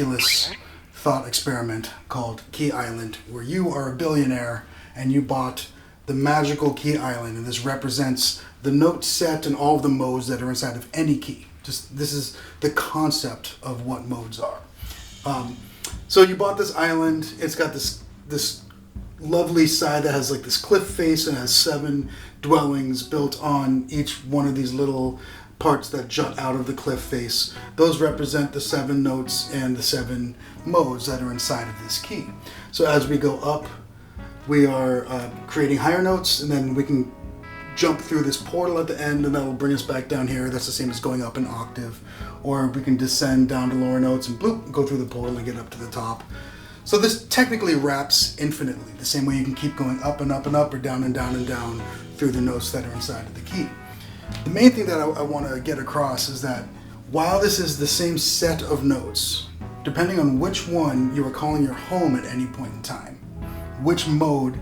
ridiculous thought experiment called Key Island, where you are a billionaire and you bought the magical key island, and this represents the note set and all of the modes that are inside of any key. Just this is the concept of what modes are. So you bought this island. It's got this lovely side that has like this cliff face and has 7 dwellings built on each one of these little parts that jut out of the cliff face. Those represent the 7 notes and the 7 modes that are inside of this key. So as we go up, we are creating higher notes, and then we can jump through this portal at the end, and that will bring us back down here. That's the same as going up an octave. Or we can descend down to lower notes and bloop, go through the portal and get up to the top. So this technically wraps infinitely, the same way you can keep going up and up and up, or down and down and down through the notes that are inside of the key. The main thing that I want to get across is that while this is the same set of notes, depending on which one you are calling your home at any point in time, which mode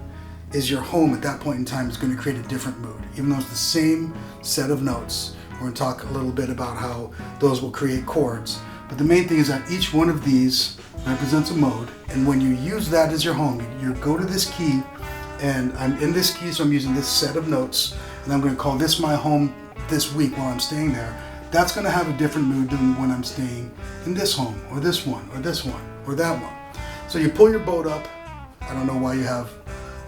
is your home at that point in time is going to create a different mood. Even though it's the same set of notes, we're going to talk a little bit about how those will create chords. But the main thing is that each one of these represents a mode, and when you use that as your home, you go to this key, and I'm in this key, so I'm using this set of notes, and I'm going to call this my home this week while I'm staying there. That's going to have a different mood than when I'm staying in this home, or this one, or this one, or that one. So you pull your boat up. I don't know why you have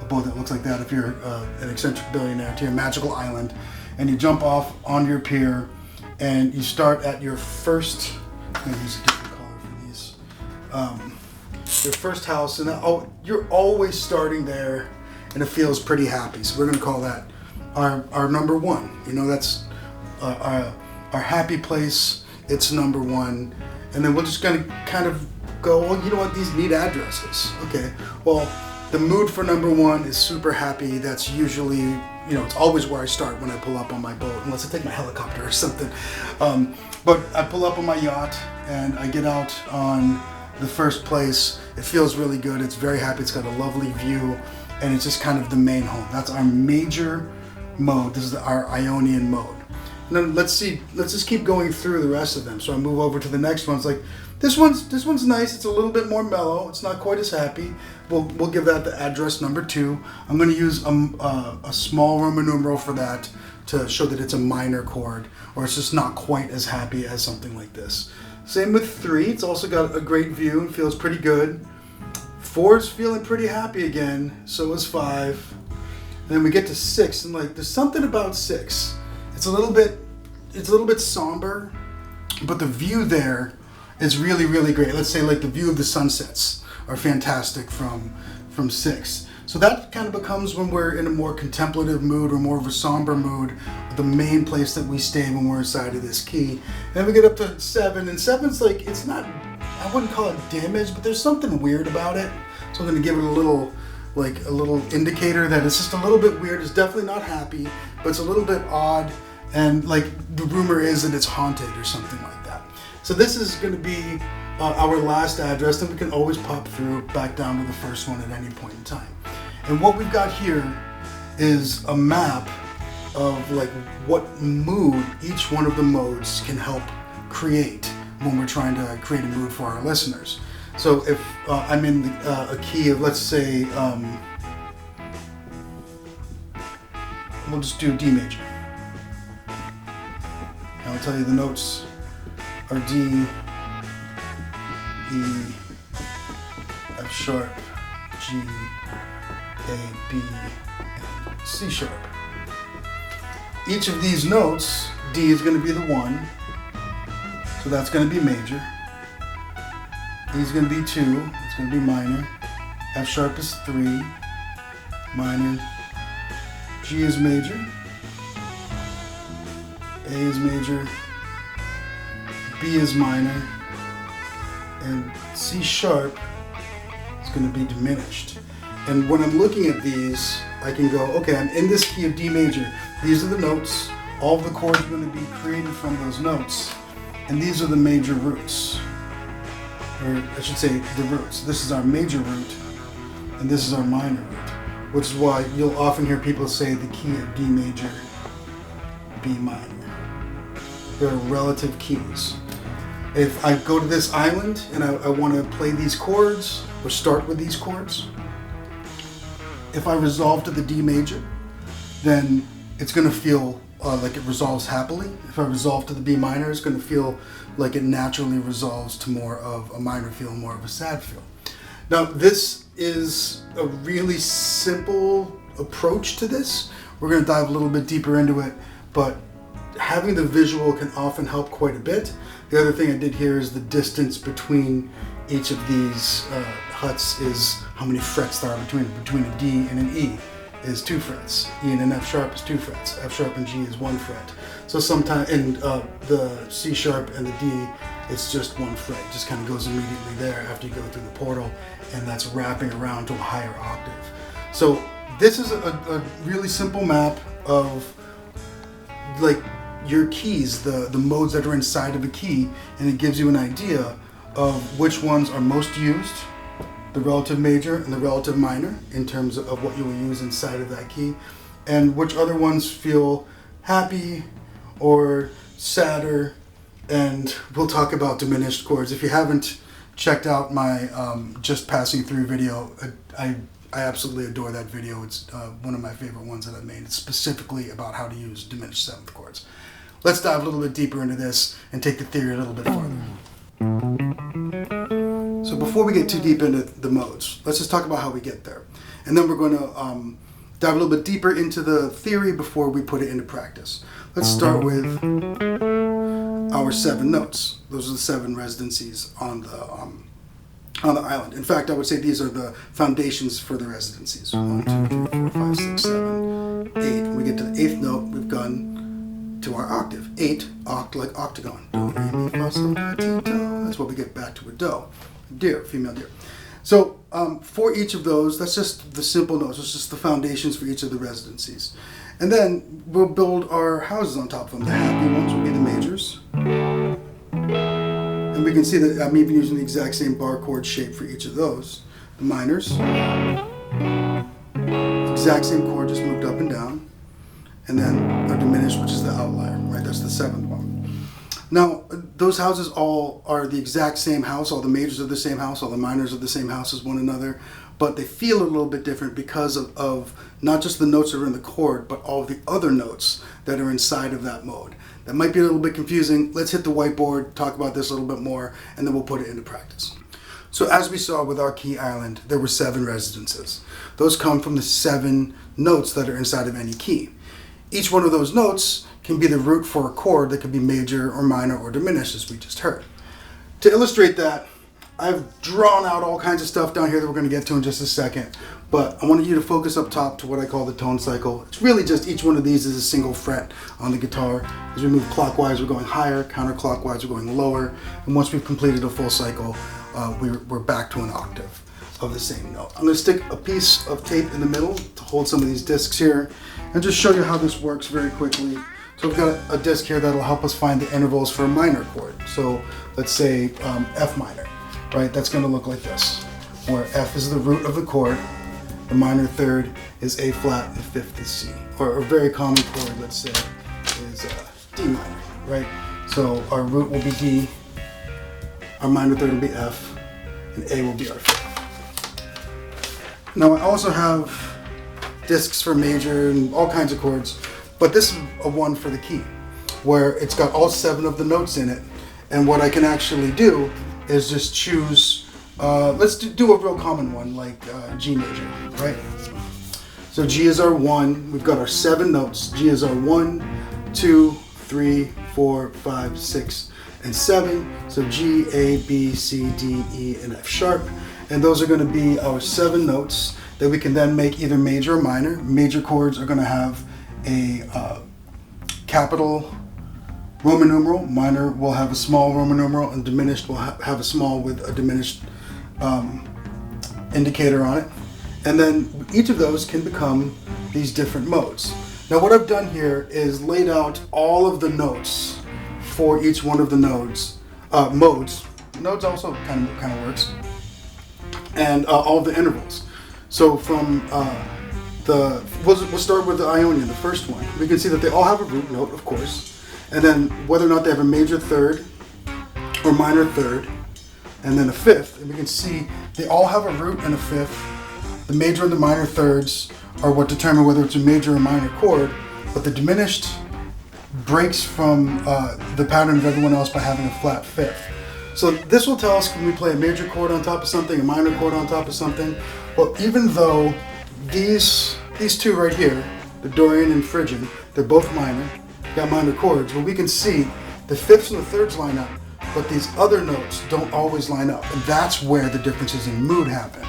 a boat that looks like that if you're an eccentric billionaire, to your magical island, and you jump off onto your pier, and you start at your first, I'm going to use a different color for these, your first house, and you're always starting there, and it feels pretty happy. So we're going to call that our number 1. You know, that's our happy place. It's number 1, and then we're just going to kind of go, well, you know what, these need addresses. Okay, well, the mood for number 1 is super happy. That's usually, you know, it's always where I start when I pull up on my boat, unless I take my helicopter or something. But I pull up on my yacht and I get out on the first place. It feels really good. It's very happy. It's got a lovely view, and it's just kind of the main home. That's our major mode. This is our Ionian mode. And then let's just keep going through the rest of them. So I move over to the next one. It's like, this one's nice. It's a little bit more mellow. It's not quite as happy. We'll give that the address number 2. I'm going to use a small Roman numeral for that to show that it's a minor chord, or it's just not quite as happy as something like this. Same with 3. It's also got a great view and feels pretty good. 4 is feeling pretty happy again. So is 5. And then we get to 6, and like there's something about 6. It's a little bit somber, but the view there is really, really great. Let's say like the view of the sunsets are fantastic from 6. So that kind of becomes when we're in a more contemplative mood or more of a somber mood, the main place that we stay when we're inside of this key. And then we get up to 7, and 7's like, it's not, I wouldn't call it damaged, but there's something weird about it. So I'm going to give it a little indicator that it's just a little bit weird. It's definitely not happy, but it's a little bit odd, and like the rumor is that it's haunted or something like that. So this is going to be our last address, then we can always pop through back down to the first one at any point in time. And what we've got here is a map of like what mood each one of the modes can help create when we're trying to create a mood for our listeners. So if I'm in a key of, let's say, we'll just do D major. And I'll tell you the notes are D, E, F sharp, G, A, B, and C sharp. Each of these notes, D is going to be the 1, so that's going to be major. E is going to be 2, it's going to be minor. F sharp is 3, minor. G is major. A is major. B is minor. And C sharp is going to be diminished. And when I'm looking at these, I can go, okay, I'm in this key of D major. These are the notes. All of the chords are going to be created from those notes. And these are the major roots. Or I should say the roots. This is our major root, and this is our minor root, which is why you'll often hear people say the key of D major, B minor. They're relative keys. If I go to this island and I want to play these chords or start with these chords, if I resolve to the D major, then it's going to feel like it resolves happily. If I resolve to the B minor, it's going to feel like it naturally resolves to more of a minor feel, more of a sad feel. Now, this is a really simple approach to this. We're going to dive a little bit deeper into it, but having the visual can often help quite a bit. The other thing I did here is the distance between each of these huts is how many frets there are between a D and an E is 2 frets. E and an F sharp is 2 frets. F sharp and G is 1 fret. So sometimes in the C sharp and the D, it's just 1 fret. It just kind of goes immediately there after you go through the portal, and that's wrapping around to a higher octave. So this is a really simple map of like your keys, the modes that are inside of a key, and it gives you an idea of which ones are most used, the relative major and the relative minor, in terms of what you will use inside of that key, and which other ones feel happy or sadder. And we'll talk about diminished chords. If you haven't checked out my just passing through video, I absolutely adore that video. It's one of my favorite ones that I've made. It's specifically about how to use diminished 7th chords. Let's dive a little bit deeper into this and take the theory a little bit farther. So before we get too deep into the modes, let's just talk about how we get there. And then we're going to dive a little bit deeper into the theory before we put it into practice. Let's start with our 7 notes. Those are the 7 residencies on the island. In fact, I would say these are the foundations for the residencies. 1, 2, 3, 4, 5, 6, 7, 8. When we get to the 8th note, we've gone to our octave. 8, oct like octagon. Do, re, mi, fa, sol, la, ti, do. That's what we get back to a do. Deer, female deer. So for each of those, that's just the simple notes. It's just the foundations for each of the residencies. And then we'll build our houses on top of them. The happy ones will be the majors. And we can see that I'm even using the exact same bar chord shape for each of those. The minors. Exact same chord, just moved up and down. And then our diminished, which is the outlier, right? That's the 7th one. Now, those houses all are the exact same house. All the majors are the same house. All the minors are the same house as one another. But they feel a little bit different because of not just the notes that are in the chord, but all of the other notes that are inside of that mode. That might be a little bit confusing. Let's hit the whiteboard, talk about this a little bit more, and then we'll put it into practice. So as we saw with our key island, there were 7 residences. Those come from the 7 notes that are inside of any key. Each one of those notes can be the root for a chord that could be major or minor or diminished, as we just heard. To illustrate that, I've drawn out all kinds of stuff down here that we're going to get to in just a second, but I wanted you to focus up top to what I call the tone cycle. It's really just each one of these is a single fret on the guitar. As we move clockwise, we're going higher, counterclockwise, we're going lower, and once we've completed a full cycle, we're back to an octave of the same note. I'm going to stick a piece of tape in the middle to hold some of these discs here, and just show you how this works very quickly. So we've got a disc here that'll help us find the intervals for a minor chord. So let's say F minor, right? That's going to look like this, where F is the root of the chord, the minor third is A flat, and 5th is C. Or a very common chord, let's say, is D minor, right? So our root will be D, our minor third will be F, and A will be our 5th. Now I also have discs for major and all kinds of chords, but this is a one for the key, where it's got all 7 of the notes in it, and what I can actually do is just choose, let's do a real common one, like G major, right? So G is our 1, we've got our 7 notes. G is our 1, 2, 3, 4, 5, 6, and 7. So G, A, B, C, D, E, and F sharp. And those are going to be our 7 notes that we can then make either major or minor. Major chords are going to have a capital Roman numeral, minor will have a small Roman numeral, and diminished will have a small with a diminished indicator on it. And then each of those can become these different modes. Now what I've done here is laid out all of the notes for each one of the modes. Nodes also kind of works. And all the intervals. So from we'll start with the Ionian, the first one. We can see that they all have a root note, of course. And then whether or not they have a major third or minor third, and then a fifth. And we can see they all have a root and a fifth. The major and the minor thirds are what determine whether it's a major or minor chord, but the diminished breaks from the pattern of everyone else by having a flat fifth. So this will tell us when we play a major chord on top of something, a minor chord on top of something. Well, even though these two right here, the Dorian and Phrygian, they're both minor, got minor chords, but we can see the fifths and the thirds line up, but these other notes don't always line up. And that's where the differences in mood happen.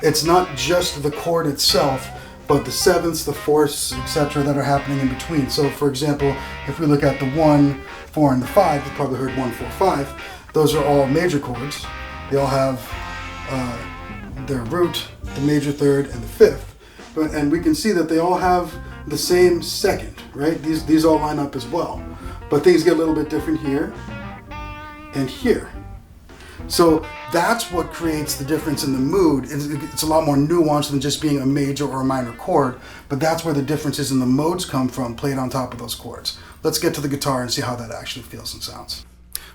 It's not just the chord itself, but the sevenths, the fourths, etc. that are happening in between. So for example, if we look at the 1, 4, and the 5, you've probably heard 1, 4, 5. Those are all major chords. They all have their root, the major third, and the fifth. And we can see that they all have the same second, right? These all line up as well. But things get a little bit different here and here. So that's what creates the difference in the mood. It's a lot more nuanced than just being a major or a minor chord, but that's where the differences in the modes come from, played on top of those chords. Let's get to the guitar and see how that actually feels and sounds.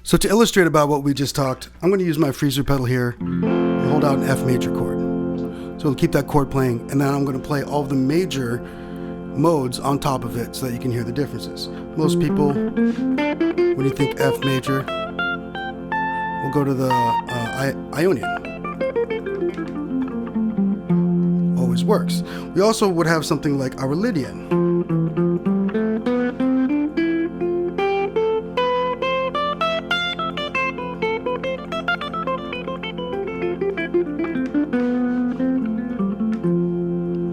So to illustrate about what we just talked, I'm going to use my freezer pedal here and hold out an F major chord. So we'll keep that chord playing, and then I'm going to play all of the major modes on top of it so that you can hear the differences. Most people, when you think F major, will go to the Ionian. Always works. We also would have something like our Lydian.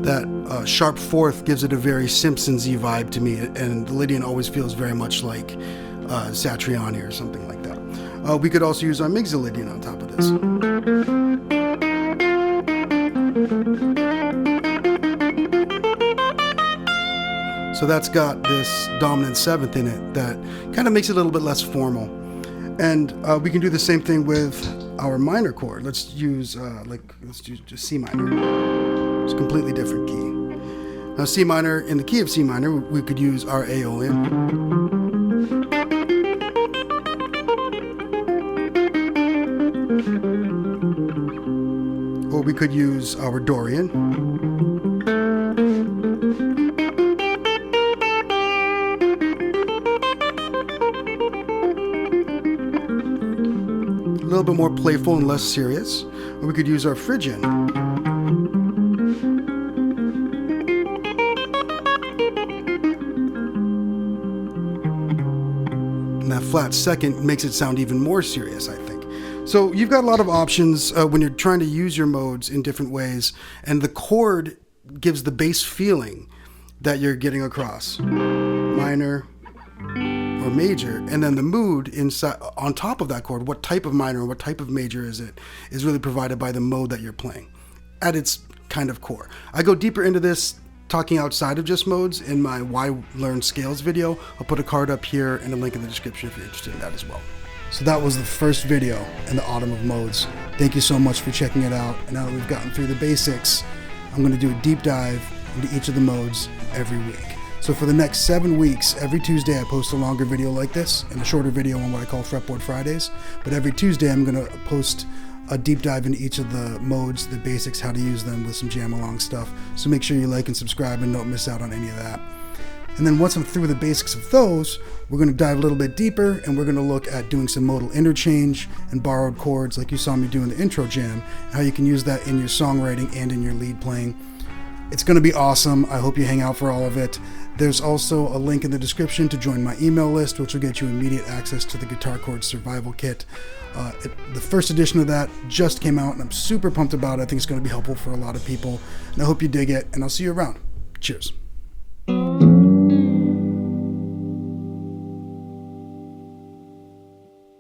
That sharp fourth gives it a very Simpsons-y vibe to me, and the Lydian always feels very much like Satriani or something like that. We could also use our Mixolydian on top of this. So that's got this dominant seventh in it that kind of makes it a little bit less formal. And we can do the same thing with our minor chord. Let's use just C minor. It's a completely different key. Now C minor, in the key of C minor, we could use our Aeolian. Or we could use our Dorian. A little bit more playful and less serious. Or we could use our Phrygian. And that flat second makes it sound even more serious, I think. So you've got a lot of options when you're trying to use your modes in different ways, and the chord gives the bass feeling that you're getting across. Minor or major, and then the mood inside on top of that chord, what type of minor or what type of major is it, is really provided by the mode that you're playing at its kind of core. I go deeper into this talking outside of just modes in my Why Learn Scales video. I'll put a card up here and a link in the description if you're interested in that as well. So that was the first video in the Autumn of Modes. Thank you so much for checking it out. And now that we've gotten through the basics, I'm going to do a deep dive into each of the modes every week. So for the next 7 weeks, every Tuesday I post a longer video like this and a shorter video on what I call Fretboard Fridays. But every Tuesday I'm going to post a deep dive into each of the modes, the basics, how to use them with some jam along stuff. So make sure you like and subscribe and don't miss out on any of that. And then once I'm through the basics of those, we're going to dive a little bit deeper and we're going to look at doing some modal interchange and borrowed chords like you saw me do in the intro jam, and how you can use that in your songwriting and in your lead playing. It's going to be awesome. I hope you hang out for all of it. There's also a link in the description to join my email list, which will get you immediate access to the Guitar Chords Survival Kit. The first edition of that just came out and I'm super pumped about it. I think it's going to be helpful for a lot of people, and I hope you dig it, and I'll see you around. Cheers.